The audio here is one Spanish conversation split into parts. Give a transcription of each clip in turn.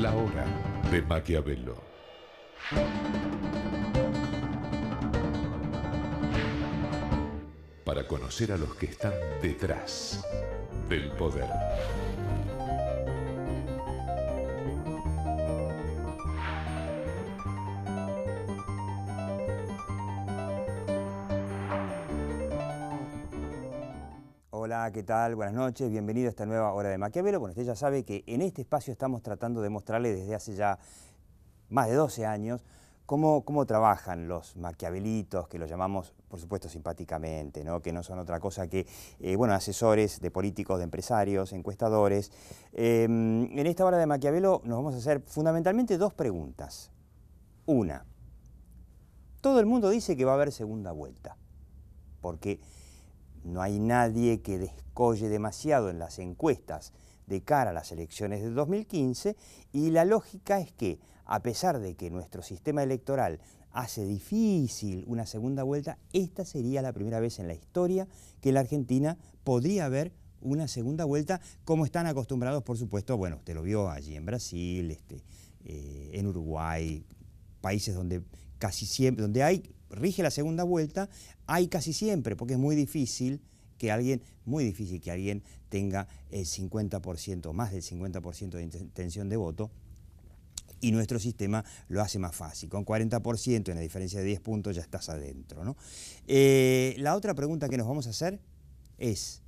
La hora de Maquiavelo. Para conocer a los que están detrás del poder. Hola, ¿qué tal? Buenas noches, bienvenido a esta nueva hora de Maquiavelo. Bueno, usted ya sabe que en este espacio estamos tratando de mostrarle desde hace ya más de 12 años cómo trabajan los maquiavelitos, que los llamamos, por supuesto, simpáticamente, ¿no? Que no son otra cosa que asesores de políticos, de empresarios, encuestadores. En esta hora de Maquiavelo nos vamos a hacer fundamentalmente dos preguntas. Una, todo el mundo dice que va a haber segunda vuelta, porque no hay nadie que descolle demasiado en las encuestas de cara a las elecciones de 2015 y la lógica es que, a pesar de que nuestro sistema electoral hace difícil una segunda vuelta, esta sería la primera vez en la historia que en la Argentina podría haber una segunda vuelta, como están acostumbrados, por supuesto, bueno, usted lo vio allí en Brasil, en Uruguay, países donde casi siempre, rige la segunda vuelta, hay casi siempre, porque es muy difícil que alguien tenga el 50%, más del 50% de intención de voto, y nuestro sistema lo hace más fácil. Con 40%, en la diferencia de 10 puntos, ya estás adentro, ¿no? La otra pregunta que nos vamos a hacer es,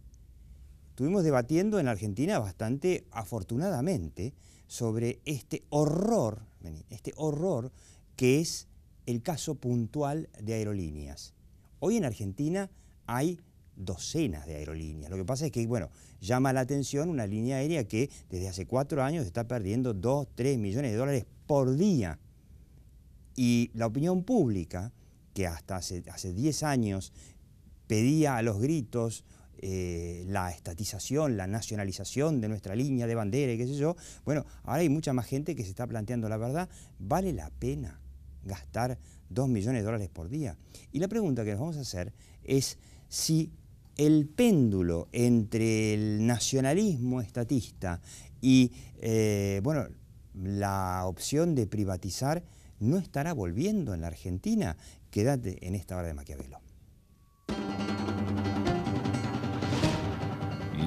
estuvimos debatiendo en Argentina bastante afortunadamente sobre este horror que es el caso puntual de aerolíneas. Hoy en Argentina hay docenas de aerolíneas. Lo que pasa es que, llama la atención una línea aérea que desde hace 4 años está perdiendo 2, 3 millones de dólares por día. Y la opinión pública, que hasta hace 10 años pedía a los gritos la estatización, la nacionalización de nuestra línea de bandera y qué sé yo, ahora hay mucha más gente que se está planteando la verdad, ¿vale la pena gastar 2 millones de dólares por día? Y la pregunta que nos vamos a hacer es si el péndulo entre el nacionalismo estatista y la opción de privatizar no estará volviendo en la Argentina. Quédate en esta hora de Maquiavelo.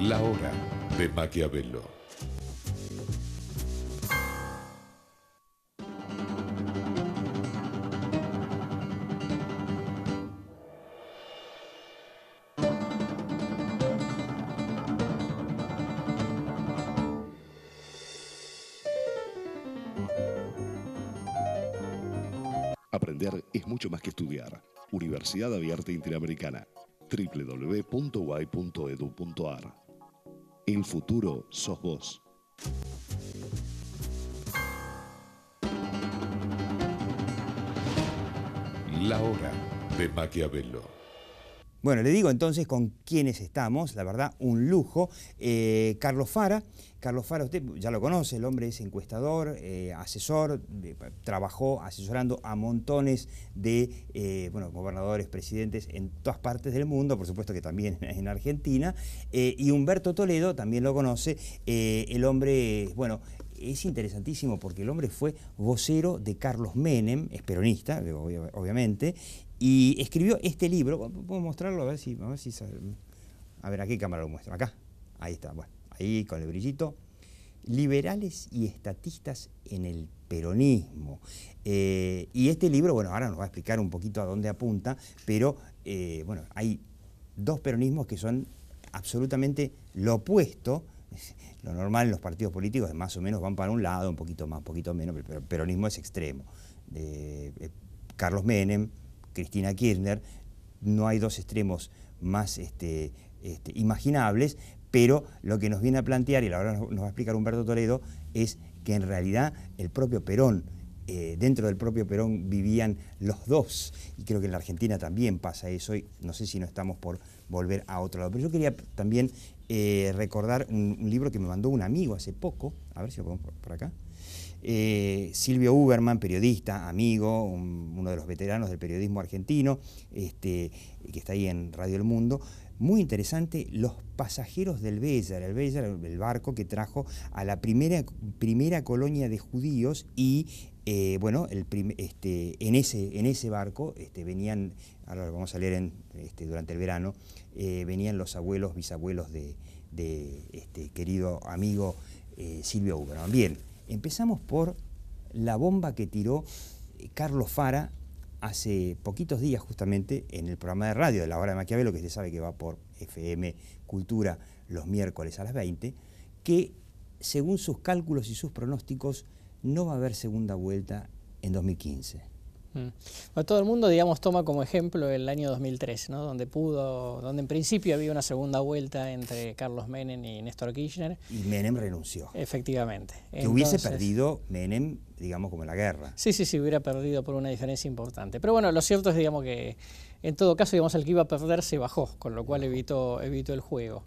La hora de Maquiavelo. Aprender es mucho más que estudiar. Universidad Abierta Interamericana. www.uay.edu.ar. El futuro sos vos. La hora de Maquiavelo. Bueno, le digo entonces con quiénes estamos, la verdad, un lujo. Carlos Fara. Carlos Fara, usted ya lo conoce, el hombre es encuestador, asesor, trabajó asesorando a montones de gobernadores, presidentes en todas partes del mundo, por supuesto que también en Argentina. Y Humberto Toledo también lo conoce, el hombre, es interesantísimo porque el hombre fue vocero de Carlos Menem, es peronista, obviamente, y escribió este libro. ¿Puedo mostrarlo? A ver a qué cámara lo muestro. Acá. Ahí está. Bueno, ahí con el brillito. Liberales y estatistas en el peronismo. Y este libro, ahora nos va a explicar un poquito a dónde apunta, pero hay dos peronismos que son absolutamente lo opuesto. Lo normal en los partidos políticos es más o menos van para un lado, un poquito más, un poquito menos, pero el peronismo es extremo. Carlos Menem, Cristina Kirchner, no hay dos extremos más imaginables, pero lo que nos viene a plantear, y ahora nos va a explicar Humberto Toledo, es que en realidad el propio Perón, dentro del propio Perón vivían los dos, y creo que en la Argentina también pasa eso, y no sé si no estamos por volver a otro lado. Pero yo quería también recordar un libro que me mandó un amigo hace poco, a ver si lo ponemos por acá. Silvio Uberman, periodista, amigo, uno de los veteranos del periodismo argentino, que está ahí en Radio El Mundo. Muy interesante, Los pasajeros del Beller, el barco que trajo a la primera colonia de judíos y bueno, en ese barco venían, ahora lo vamos a leer durante el verano, venían los abuelos, bisabuelos de querido amigo Silvio Uberman. Bien, empezamos por la bomba que tiró Carlos Fara hace poquitos días justamente en el programa de radio de La Hora de Maquiavelo, que usted sabe que va por FM Cultura los miércoles a las 20, que según sus cálculos y sus pronósticos no va a haber segunda vuelta en 2015. Bueno, todo el mundo, digamos, toma como ejemplo el año 2003, ¿no? Donde en principio había una segunda vuelta entre Carlos Menem y Néstor Kirchner. Y Menem renunció. Efectivamente. Que hubiese perdido Menem, digamos, como en la guerra. Sí, hubiera perdido por una diferencia importante. Pero bueno, lo cierto es, digamos, que en todo caso, digamos, el que iba a perder se bajó, con lo cual evitó el juego.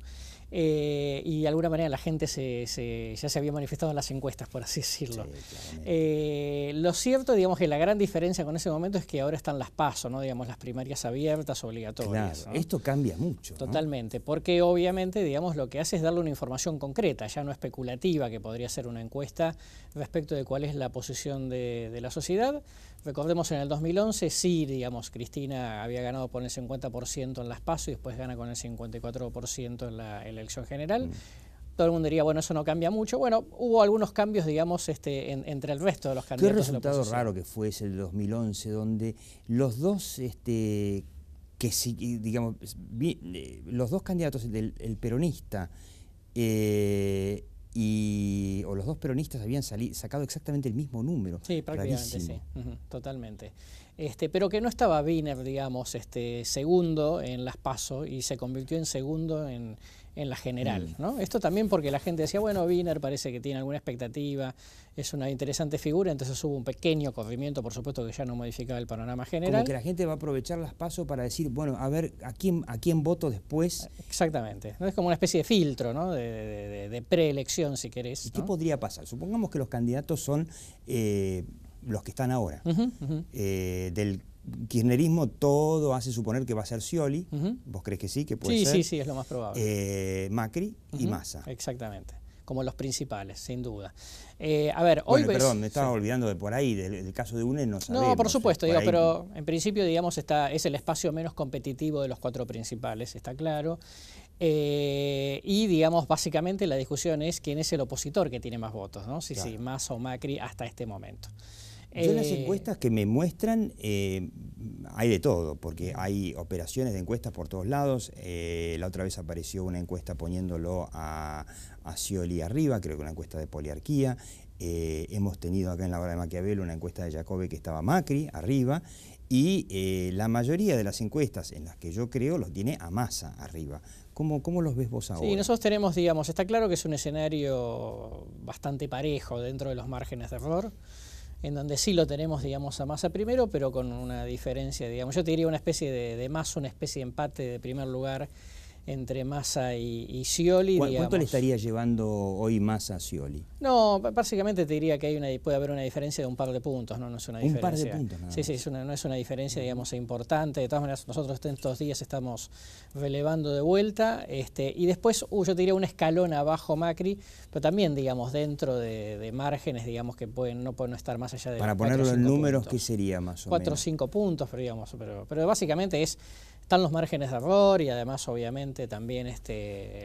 Y de alguna manera la gente ya se había manifestado en las encuestas, por así decirlo. Sí, lo cierto, digamos, que la gran diferencia con ese momento es que ahora están las PASO, ¿no? Digamos, las primarias abiertas, obligatorias. Claro, ¿no? Esto cambia mucho, Totalmente, ¿no? Porque obviamente, digamos, lo que hace es darle una información concreta, ya no especulativa, que podría ser una encuesta respecto de cuál es la posición de la sociedad. Recordemos, en el 2011, sí, digamos, Cristina había ganado por el 50% en las PASO y después gana con el 54% en la elección general. Todo el mundo diría, bueno, eso no cambia mucho. Bueno, hubo algunos cambios, digamos, entre el resto de los candidatos. Qué resultado raro que fue ese del 2011, donde los dos, los dos candidatos, el peronista o los dos peronistas habían sacado exactamente el mismo número. Sí, prácticamente sí, totalmente. Pero que no estaba Wiener, digamos, segundo en las PASO y se convirtió en segundo en la general, ¿no? Esto también porque la gente decía, bueno, Wiener parece que tiene alguna expectativa, es una interesante figura, entonces hubo un pequeño corrimiento, por supuesto que ya no modificaba el panorama general. Como que la gente va a aprovechar las PASO para decir, bueno, a ver, ¿a quién voto después? Exactamente, ¿no? Es como una especie de filtro, ¿no? de preelección, si querés. ¿Y qué podría pasar? Supongamos que los candidatos son los que están ahora. Del kirchnerismo todo hace suponer que va a ser Scioli. ¿Vos crees que sí? Que puede ser. Sí, es lo más probable. Macri y Massa. Exactamente, como los principales, sin duda. A ver, hoy perdón, me estaba olvidando de por ahí, del caso de UNE no sabemos. No, por supuesto, digo, pero en principio, digamos, es el espacio menos competitivo de los cuatro principales, está claro. Y, digamos, básicamente la discusión es quién es el opositor que tiene más votos, ¿no? Sí, Massa o Macri hasta este momento. Yo en las encuestas que me muestran hay de todo, porque hay operaciones de encuestas por todos lados. La otra vez apareció una encuesta poniéndolo a Scioli arriba, creo que una encuesta de poliarquía. Hemos tenido acá en La Hora de Maquiavelo una encuesta de Jacobe que estaba Macri arriba, y la mayoría de las encuestas en las que yo creo los tiene a Massa arriba. ¿Cómo los ves vos ahora? Sí, nosotros tenemos, digamos, está claro que es un escenario bastante parejo dentro de los márgenes de error, en donde sí lo tenemos, digamos, a Massa primero, pero con una diferencia, digamos, yo te diría una especie de Massa, una especie de empate de primer lugar entre Massa y Scioli. ¿Cuánto le estaría llevando hoy Massa a Scioli? No, básicamente te diría que puede haber una diferencia de un par de puntos, no es una diferencia. Un par de puntos, nada más. Sí, no es una diferencia, digamos, importante. De todas maneras, nosotros en estos días estamos relevando de vuelta, y después yo te diría un escalón abajo Macri, pero también, digamos, dentro de márgenes, digamos, que no pueden estar más allá de Para ponerlo en números, ¿qué sería más o menos? 4 o 5 puntos, pero digamos, pero básicamente están los márgenes de error y además obviamente también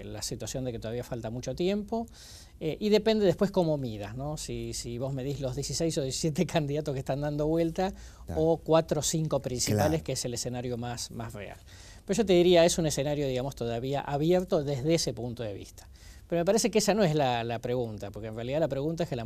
la situación de que todavía falta mucho tiempo, y depende después cómo midas, ¿no? Si vos medís los 16 o 17 candidatos que están dando vuelta, o 4 o 5 principales, que es el escenario más real. Pero yo te diría, es un escenario, digamos, todavía abierto desde ese punto de vista. Pero me parece que esa no es la pregunta, porque en realidad la pregunta es que la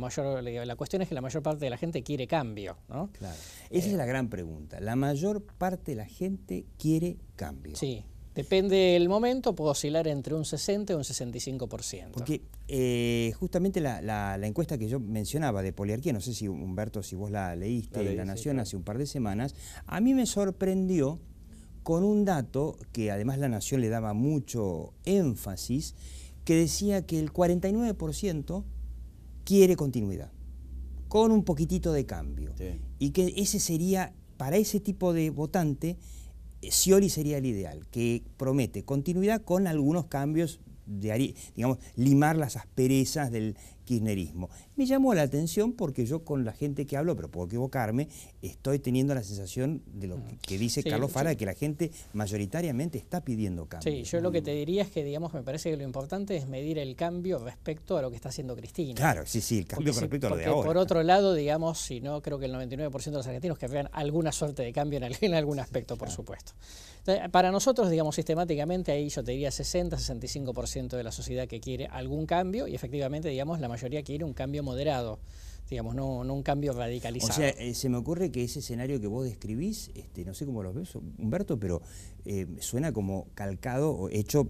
cuestión es que la mayor parte de la gente quiere cambio, ¿no? Claro. Esa es la gran pregunta. La mayor parte de la gente quiere cambio. Sí. Depende del momento, puede oscilar entre un 60 y un 65%. Porque justamente la encuesta que yo mencionaba de poliarquía, no sé si Humberto, si vos la leíste en La Nación hace un par de semanas, a mí me sorprendió con un dato que además La Nación le daba mucho énfasis, que decía que el 49% quiere continuidad, con un poquitito de cambio. Sí. Y que ese sería, para ese tipo de votante, Scioli sería el ideal, que promete continuidad con algunos cambios, digamos, limar las asperezas del kirchnerismo. Me llamó la atención porque yo con la gente que hablo, pero puedo equivocarme, estoy teniendo la sensación de lo que dice Carlos Fara, de que la gente mayoritariamente está pidiendo cambio. Sí, yo lo que te diría es que, digamos, me parece que lo importante es medir el cambio respecto a lo que está haciendo Cristina. Claro, sí, el cambio con respecto a lo de ahora. Por otro lado, digamos, si no, creo que el 99% de los argentinos querrían alguna suerte de cambio en algún aspecto, por supuesto. Entonces, para nosotros, digamos, sistemáticamente, ahí yo te diría 60-65% de la sociedad que quiere algún cambio y efectivamente, digamos, la mayoría quiere un cambio moderado, digamos, no un cambio radicalizado. O sea, se me ocurre que ese escenario que vos describís, no sé cómo lo ves, Humberto, pero suena como calcado o hecho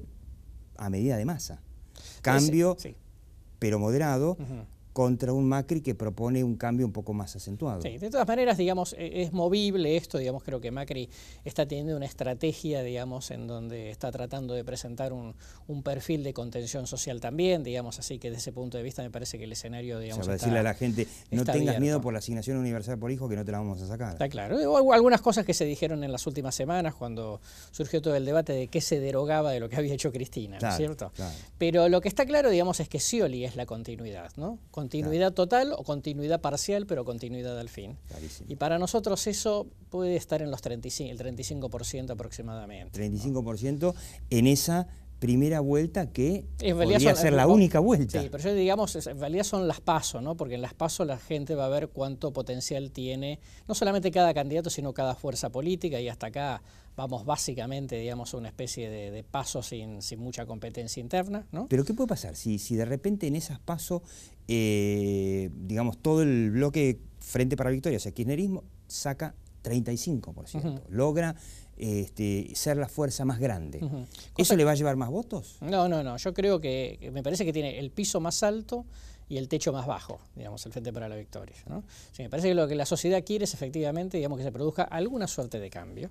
a medida de Massa. Cambio, sí, pero moderado, contra un Macri que propone un cambio un poco más acentuado. Sí, de todas maneras, digamos, es movible esto, digamos, creo que Macri está teniendo una estrategia, digamos, en donde está tratando de presentar un perfil de contención social también, digamos, así que desde ese punto de vista me parece que el escenario, digamos, o sea, para decirle a la gente, no tengas abierto. Miedo por la asignación universal por hijo que no te la vamos a sacar. Está claro. Hubo algunas cosas que se dijeron en las últimas semanas cuando surgió todo el debate de qué se derogaba de lo que había hecho Cristina, ¿no es cierto? Claro. Pero lo que está claro, digamos, es que Scioli es la continuidad, ¿no? Continuidad total o continuidad parcial, pero continuidad al fin. Clarísimo. Y para nosotros eso puede estar en los el 35% aproximadamente. 35% en esa primera vuelta que podría ser la única vuelta. Sí, pero yo digamos, en realidad son las PASO, ¿no? Porque en las PASO la gente va a ver cuánto potencial tiene, no solamente cada candidato, sino cada fuerza política, y hasta acá vamos básicamente, digamos, a una especie de PASO sin mucha competencia interna, ¿no? Pero ¿qué puede pasar si de repente en esas PASO, digamos, todo el bloque Frente para la Victoria, o sea, kirchnerismo, saca 35%, logra ser la fuerza más grande? ¿Eso le va a llevar más votos? No, yo creo que me parece que tiene el piso más alto y el techo más bajo, digamos, el Frente para la Victoria, ¿no? Sí, me parece que lo que la sociedad quiere es efectivamente, digamos, que se produzca alguna suerte de cambio.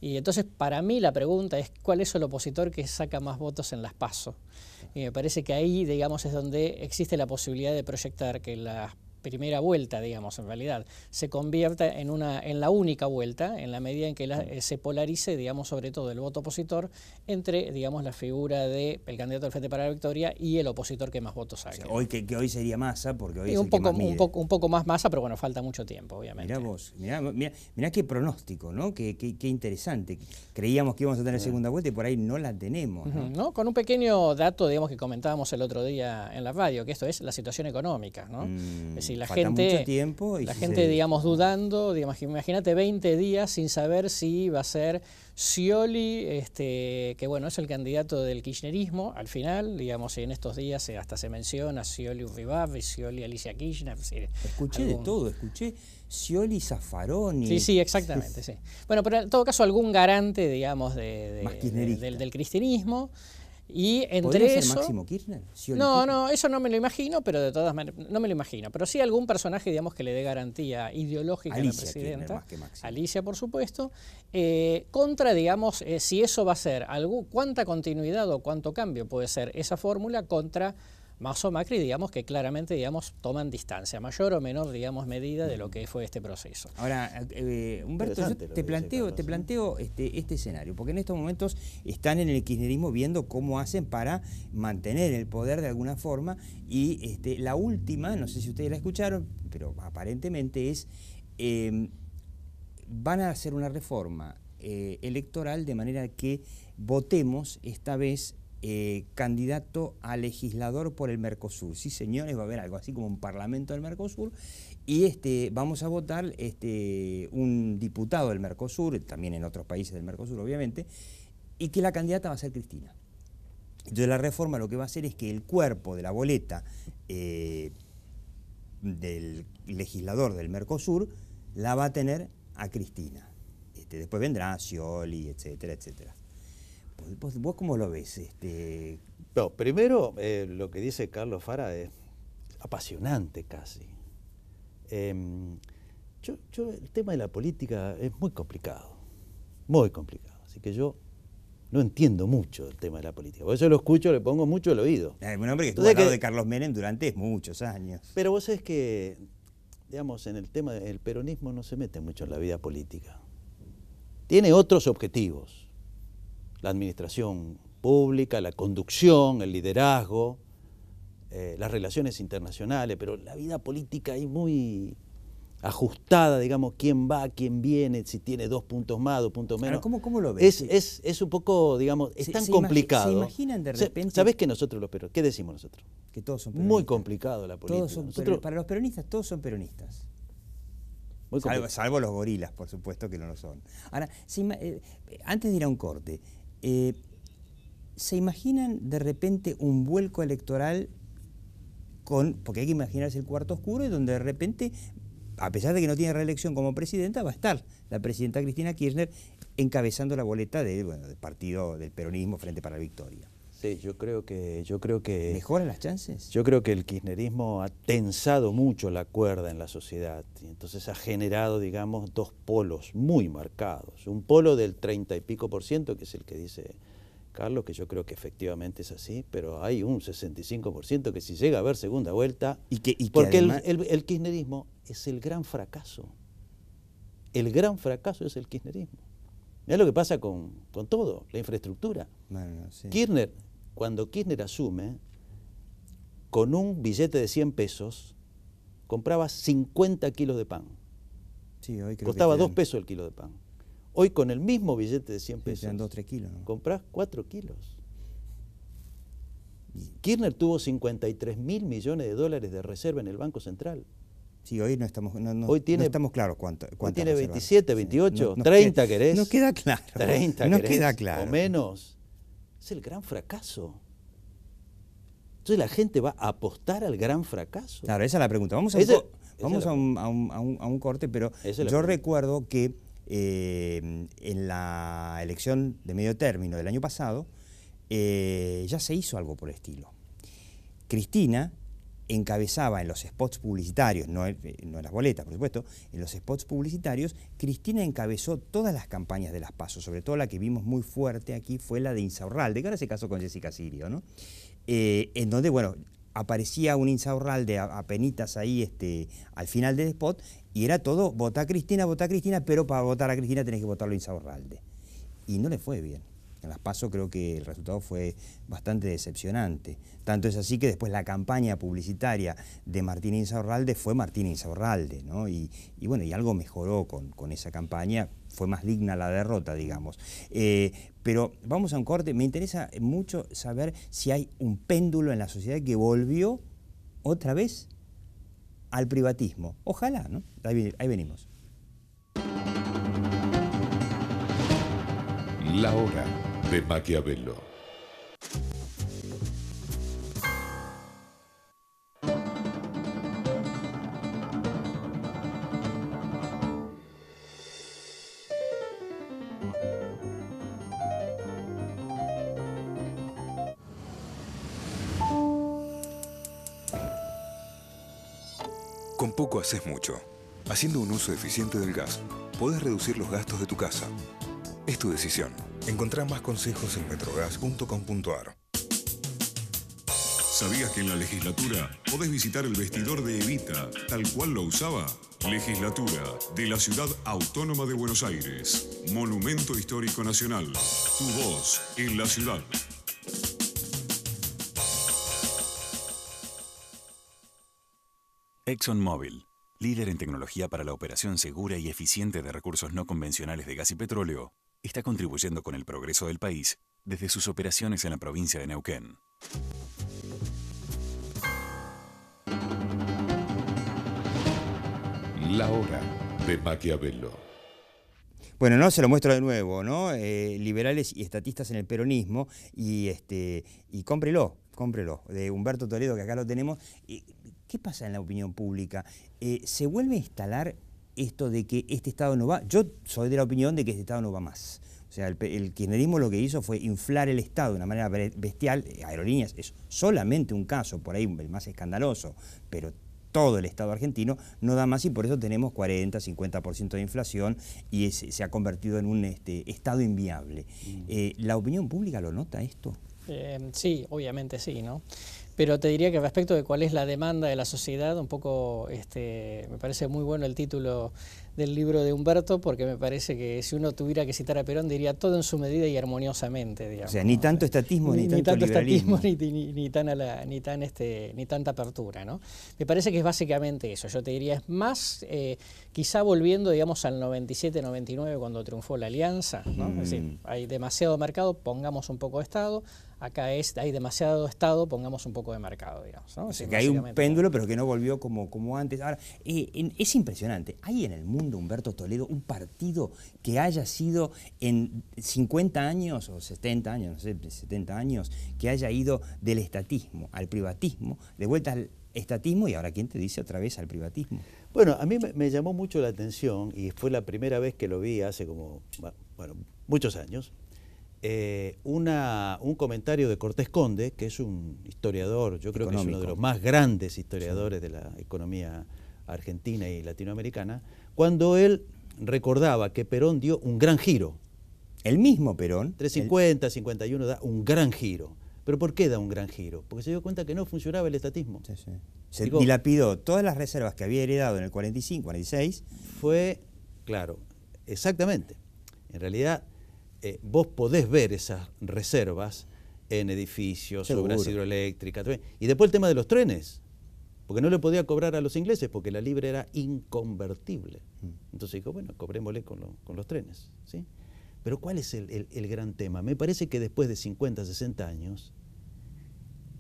Y entonces, para mí, la pregunta es cuál es el opositor que saca más votos en las PASO. Y me parece que ahí, digamos, es donde existe la posibilidad de proyectar que la primera vuelta, digamos, en realidad, se convierta en la única vuelta, en la medida en que se polarice, digamos, sobre todo el voto opositor entre, digamos, la figura del candidato del Frente para la Victoria y el opositor que más votos saque. O sea, que hoy sería Massa, porque hoy es un el que más mide. Un poco más Massa, pero bueno, falta mucho tiempo, obviamente. Mirá vos, mirá qué pronóstico, ¿no? Qué interesante. Creíamos que íbamos a tener segunda vuelta y por ahí no la tenemos, ¿no? ¿No? Con un pequeño dato, digamos, que comentábamos el otro día en la radio, que esto es la situación económica, ¿no? Es decir, la gente, tiempo y digamos, dudando, digamos, imagínate 20 días sin saber si va a ser Scioli, que bueno, es el candidato del kirchnerismo, al final, digamos, en estos días hasta se menciona Scioli Uribarri, Scioli Alicia Kirchner. Escuché de todo, escuché Scioli Zaffaroni. Sí, exactamente, sí. Bueno, pero en todo caso algún garante, digamos, del cristianismo. Y entre eso, Máximo Kirchner? No, eso no me lo imagino, pero de todas maneras, no me lo imagino. Pero sí algún personaje, digamos, que le dé garantía ideológica a la presidenta. Alicia, por supuesto. Contra, digamos, si eso va a ser cuánta continuidad o cuánto cambio puede ser esa fórmula contra Massa o Macri, digamos, que claramente, digamos, toman distancia, mayor o menor, digamos, medida de lo que fue este proceso. Ahora, Humberto, yo te planteo este escenario, porque en estos momentos están en el kirchnerismo viendo cómo hacen para mantener el poder de alguna forma, y la última, no sé si ustedes la escucharon, pero aparentemente es, van a hacer una reforma electoral de manera que votemos esta vez candidato a legislador por el Mercosur. Sí, señores, va a haber algo así como un parlamento del Mercosur, y vamos a votar un diputado del Mercosur, también en otros países del Mercosur obviamente, y que la candidata va a ser Cristina. Entonces la reforma lo que va a hacer es que el cuerpo de la boleta del legislador del Mercosur la va a tener a Cristina. Después vendrá Scioli, etcétera, etcétera. ¿Vos cómo lo ves? No, primero, lo que dice Carlos Fara es apasionante casi. El tema de la política es muy complicado, así que yo no entiendo mucho del tema de la política. Por eso lo escucho, le pongo mucho el oído. Un hombre que estuvo al lado de Carlos Menem durante muchos años. Pero vos sabés que, digamos, en el tema del peronismo no se mete mucho en la vida política. Tiene otros objetivos. La administración pública, la conducción, el liderazgo, las relaciones internacionales, pero la vida política es muy ajustada, digamos, quién va, quién viene, si tiene 2 puntos más, 2 puntos menos. Ahora, ¿cómo lo ves? Es un poco, digamos, es tan complicado. ¿Se imaginan de repente? ¿Sabés que nosotros los peronistas, qué decimos nosotros? Que todos son peronistas. Muy complicado la política. Para los peronistas todos son peronistas. Muy Salvo los gorilas, por supuesto que no lo son. Ahora, antes de ir a un corte, ¿se imaginan de repente un vuelco electoral porque hay que imaginarse el cuarto oscuro y donde de repente, a pesar de que no tiene reelección como presidenta, va a estar la presidenta Cristina Kirchner encabezando la boleta del partido del peronismo Frente para la Victoria? Sí, yo creo que ¿Mejoran las chances? Yo creo que el kirchnerismo ha tensado mucho la cuerda en la sociedad y entonces ha generado, digamos, 2 polos muy marcados. Un polo del 30 y pico %, que es el que dice Carlos, que yo creo que efectivamente es así, pero hay un 65% que si llega a haber segunda vuelta, porque además, el kirchnerismo es el gran fracaso. El gran fracaso es el kirchnerismo. Mirá lo que pasa con todo, la infraestructura. Bueno, sí. Cuando Kirchner asume, con un billete de 100 pesos, compraba 50 kilos de pan. Sí, hoy creo Costaba que 2 pesos el kilo de pan. Hoy con el mismo billete de 100 pesos, 2 o 3 kilos, ¿no? Comprás 4 kilos. Kirchner tuvo 53.000 millones de dólares de reserva en el Banco Central. Sí, hoy no estamos, hoy tiene, no estamos claros cuánto. Hoy tiene 27, 28, sí. 30 querés. No queda claro. 30 no querés, queda claro. O menos. Es el gran fracaso. Entonces la gente va a apostar al gran fracaso. Claro, esa es la pregunta. Vamos a un corte, pero yo recuerdo que en la elección de medio término del año pasado ya se hizo algo por el estilo. Cristina encabezaba en los spots publicitarios, no en las boletas, por supuesto, en los spots publicitarios, Cristina encabezó todas las campañas de las PASO, sobre todo la que vimos muy fuerte aquí fue la de Insaurralde, que ahora se casó con Jessica Sirio, ¿no? En donde, bueno, aparecía un Insaurralde apenitas ahí al final del spot, y era todo, vota a Cristina, pero para votar a Cristina tenés que votarlo a Insaurralde. Y no le fue bien. En las PASO creo que el resultado fue bastante decepcionante. Tanto es así que después la campaña publicitaria de Martín Insaurralde fue Martín Insaurralde, ¿no? Y bueno, y algo mejoró con esa campaña, fue más digna la derrota, digamos. Pero vamos a un corte, me interesa mucho saber si hay un péndulo en la sociedad que volvió otra vez al privatismo. Ojalá, ¿no? Ahí venimos. La hora de Maquiavelo. Con poco haces mucho. Haciendo un uso eficiente del gas, podés reducir los gastos de tu casa. Es tu decisión. Encontrá más consejos en metrogas.com.ar. ¿Sabías que en la legislatura podés visitar el vestidor de Evita, tal cual lo usaba? Legislatura de la Ciudad Autónoma de Buenos Aires. Monumento Histórico Nacional. Tu voz en la ciudad. ExxonMobil, líder en tecnología para la operación segura y eficiente de recursos no convencionales de gas y petróleo, está contribuyendo con el progreso del país desde sus operaciones en la provincia de Neuquén. La hora de Maquiavelo. Bueno, no, se lo muestro de nuevo, ¿no? Liberales y estatistas en el peronismo, y cómprelo, de Humberto Toledo, que acá lo tenemos. ¿Qué pasa en la opinión pública? ¿Se vuelve a instalar esto de que este Estado no va? Yo soy de la opinión de que este Estado no va más. O sea, el kirchnerismo lo que hizo fue inflar el Estado de una manera bestial. Aerolíneas es solamente un caso, por ahí el más escandaloso, pero todo el Estado argentino no da más y por eso tenemos 40, 50% de inflación y se ha convertido en un Estado inviable. ¿La opinión pública lo nota esto? Sí, obviamente sí, ¿no? Pero te diría que respecto de cuál es la demanda de la sociedad, un poco me parece muy bueno el título del libro de Humberto, porque me parece que si uno tuviera que citar a Perón diría todo en su medida y armoniosamente, digamos. O sea, ni tanto estatismo ni tanto liberalismo. Ni tanta apertura, ¿no? Me parece que es básicamente eso. Yo te diría, es más, quizá volviendo, digamos, al 97-99 cuando triunfó la Alianza, ¿no? Es decir, hay demasiado mercado, pongamos un poco de Estado. Acá hay demasiado Estado, pongamos un poco de mercado, digamos, ¿no? O sea, que hay un péndulo, pero que no volvió como antes. Ahora, es impresionante. ¿Hay en el mundo, Humberto Toledo, un partido que haya sido en 50 años o 70 años, no sé, 70 años, que haya ido del estatismo al privatismo, de vuelta al estatismo y ahora quién te dice otra vez al privatismo? Bueno, a mí me llamó mucho la atención y fue la primera vez que lo vi hace como, bueno, muchos años. Un comentario de Cortés Conde, que es un historiador, yo creo que es uno de los más grandes historiadores de la economía argentina y latinoamericana, cuando él recordaba que Perón dio un gran giro. El mismo Perón. Entre 50 y 51 da un gran giro. ¿Pero por qué da un gran giro? Porque se dio cuenta que no funcionaba el estatismo. Sí, sí. Se dilapidó todas las reservas que había heredado en el 45, 46. Fue, claro, exactamente. En realidad, vos podés ver esas reservas en edificios, obras hidroeléctricas, y después el tema de los trenes, porque no le podía cobrar a los ingleses porque la libra era inconvertible. Entonces dijo, bueno, cobrémosle con los trenes, ¿sí? Pero ¿cuál es el gran tema? Me parece que después de 50, 60 años,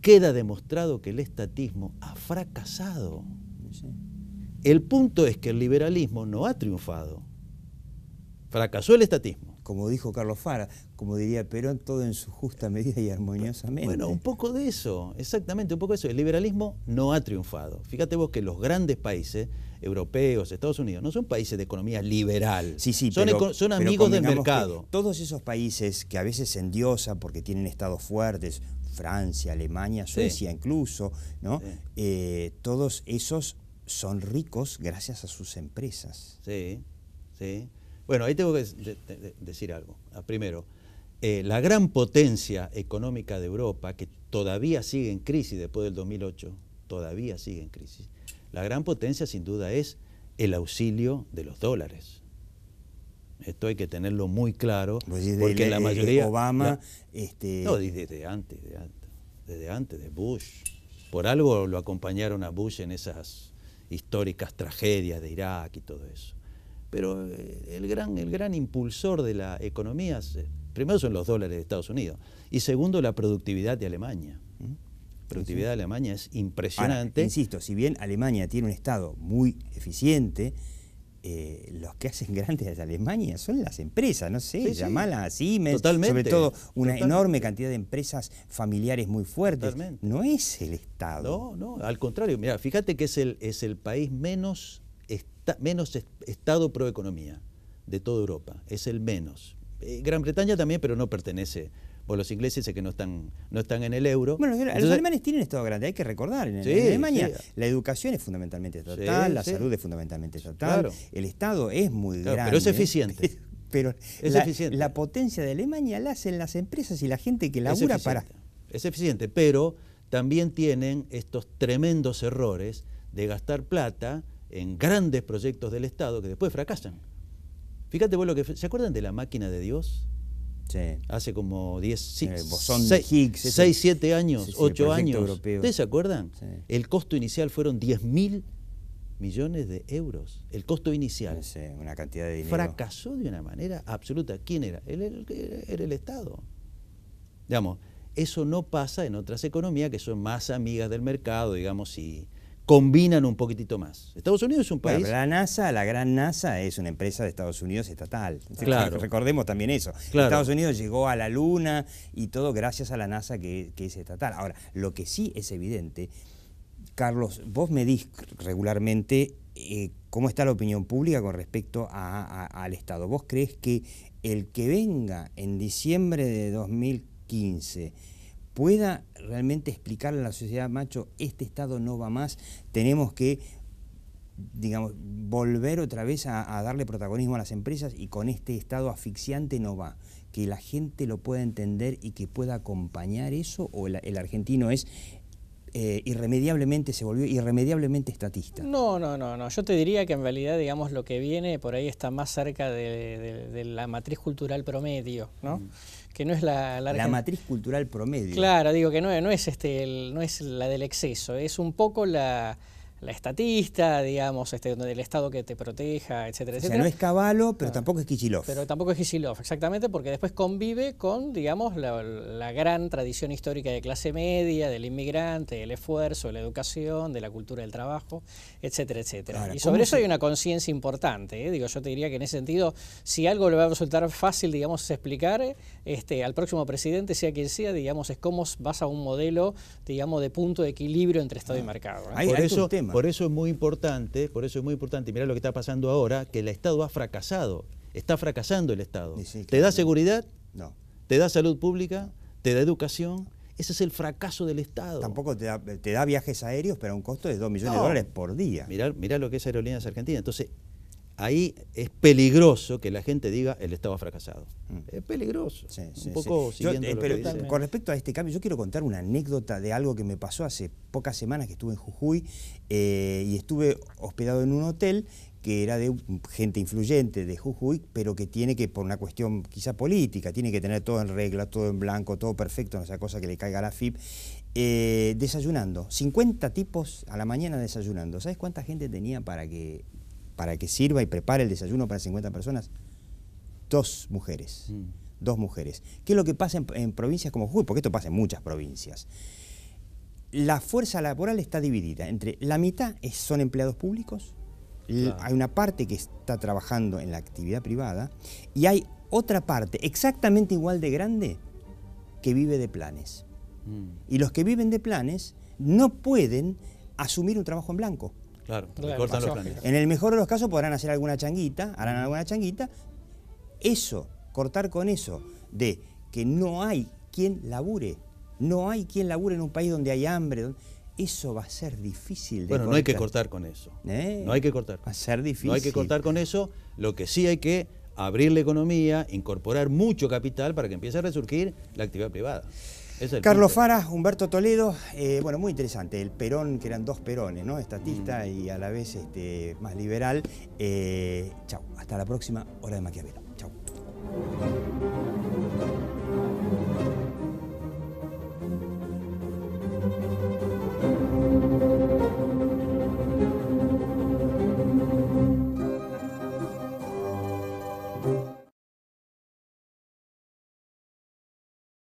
queda demostrado que el estatismo ha fracasado. Sí. El punto es que el liberalismo no ha triunfado. Fracasó el estatismo. Como dijo Carlos Fara, como diría Perón, todo en su justa medida y armoniosamente. Bueno, un poco de eso, exactamente, un poco de eso. El liberalismo no ha triunfado. Fíjate vos que los grandes países europeos, Estados Unidos, no son países de economía liberal. Sí, sí, son amigos del mercado. Todos esos países que a veces se endiosan porque tienen estados fuertes, Francia, Alemania, Suecia incluso, ¿no? Sí. Todos esos son ricos gracias a sus empresas. Sí, sí. Bueno, ahí tengo que decir algo. Primero, la gran potencia económica de Europa, que todavía sigue en crisis después del 2008, todavía sigue en crisis, la gran potencia sin duda es el auxilio de los dólares. Esto hay que tenerlo muy claro, porque la mayoría... Obama... No, desde antes, de Bush. Por algo lo acompañaron a Bush en esas históricas tragedias de Irak y todo eso. Pero el gran impulsor de la economía, primero son los dólares de Estados Unidos, y segundo la productividad de Alemania. La productividad de Alemania es impresionante. Ahora, insisto, si bien Alemania tiene un Estado muy eficiente, los que hacen grandes a Alemania son las empresas, no sé, llamarlas a Siemens, totalmente, sobre todo una enorme cantidad de empresas familiares muy fuertes. Totalmente. No es el Estado. No, al contrario, mira, fíjate que es el país menos Estado pro economía de toda Europa, es el menos. Gran Bretaña también, pero no pertenece. Los ingleses sé que no están en el euro. Bueno, los alemanes tienen Estado grande, hay que recordar. En Alemania la educación es fundamentalmente estatal, la salud es fundamentalmente estatal, claro. El Estado es muy grande. Pero es eficiente. Pero la potencia de Alemania la hacen las empresas y la gente que labura para... Es eficiente, pero también tienen estos tremendos errores de gastar plata en grandes proyectos del Estado que después fracasan. Fíjate vos ¿se acuerdan de la máquina de Dios? Sí. Hace como 6, 7 años, 8 años. Europeo. ¿Ustedes se acuerdan? Sí. El costo inicial fueron 10.000 millones de euros. El costo inicial. Sí, una cantidad de dinero. Fracasó de una manera absoluta. ¿Quién era? Era el Estado. Digamos, eso no pasa en otras economías que son más amigas del mercado, digamos, y combinan un poquitito más. Estados Unidos es un país... Bueno, la gran NASA es una empresa de Estados Unidos estatal. Claro. Recordemos también eso. Claro. Estados Unidos llegó a la Luna y todo gracias a la NASA que es estatal. Ahora, lo que sí es evidente, Carlos, vos medís regularmente cómo está la opinión pública con respecto al Estado. ¿Vos crees que el que venga en diciembre de 2015 pueda realmente explicarle a la sociedad, macho, este Estado no va más, tenemos que, digamos, volver otra vez a darle protagonismo a las empresas y con este Estado asfixiante no va. Que la gente lo pueda entender y que pueda acompañar eso, o el argentino es irremediablemente, se volvió irremediablemente estatista. No. Yo te diría que en realidad, digamos, lo que viene por ahí está más cerca de la matriz cultural promedio, ¿no? Que no es la matriz cultural promedio. Claro, digo que no es no es la del exceso, es un poco la estatista, digamos, del Estado que te proteja, etcétera, etcétera. O sea, no es Cavallo, pero tampoco es Kicillof. Pero tampoco es Kicillof, exactamente, porque después convive con, digamos, la gran tradición histórica de clase media, del inmigrante, del esfuerzo, de la educación, de la cultura del trabajo, etcétera, etcétera. Ahora, y sobre eso hay una conciencia importante, ¿eh? Digo, yo te diría que en ese sentido, si algo le va a resultar fácil, digamos, explicar al próximo presidente, sea quien sea, digamos, es cómo vas a un modelo, digamos, de punto de equilibrio entre Estado y mercado, ¿eh? Por eso es muy importante, mirá lo que está pasando ahora, que el Estado ha fracasado, está fracasando el Estado. Sí, ¿Te da seguridad? No. ¿Te da salud pública? ¿Te da educación? Ese es el fracaso del Estado. Tampoco te da viajes aéreos, pero a un costo de 2 millones de dólares por día. Mirá lo que es Aerolíneas Argentinas. Entonces, ahí es peligroso que la gente diga el Estado ha fracasado. Es peligroso. Un poco siguiendo lo que dice. Con respecto a este cambio, yo quiero contar una anécdota de algo que me pasó hace pocas semanas que estuve en Jujuy y estuve hospedado en un hotel que era de gente influyente de Jujuy, pero que tiene que, por una cuestión quizá política, tiene que tener todo en regla, todo en blanco, todo perfecto, no sea cosa que le caiga a la FIP, desayunando. 50 tipos a la mañana desayunando. ¿Sabes cuánta gente tenía para que sirva y prepare el desayuno para 50 personas? 2 mujeres. 2 mujeres. ¿Qué es lo que pasa en provincias como Jujuy? Porque esto pasa en muchas provincias. La fuerza laboral está dividida entre la mitad son empleados públicos, claro. Hay una parte que está trabajando en la actividad privada y hay otra parte exactamente igual de grande que vive de planes. Y los que viven de planes no pueden asumir un trabajo en blanco. Claro, le cortan los planes. En el mejor de los casos podrán hacer harán alguna changuita. Eso, cortar con eso, de que no hay quien labure en un país donde hay hambre, eso va a ser difícil de cortar. No hay que cortar con eso. No hay que cortar. Va a ser difícil. No hay que cortar con eso. Lo que sí hay que abrir la economía, incorporar mucho capital para que empiece a resurgir la actividad privada. Carlos Fara, Humberto Toledo, muy interesante, el Perón, que eran 2 Perones, ¿no? Estatista y a la vez más liberal. Chau, hasta la próxima Hora de Maquiavelo. Chau.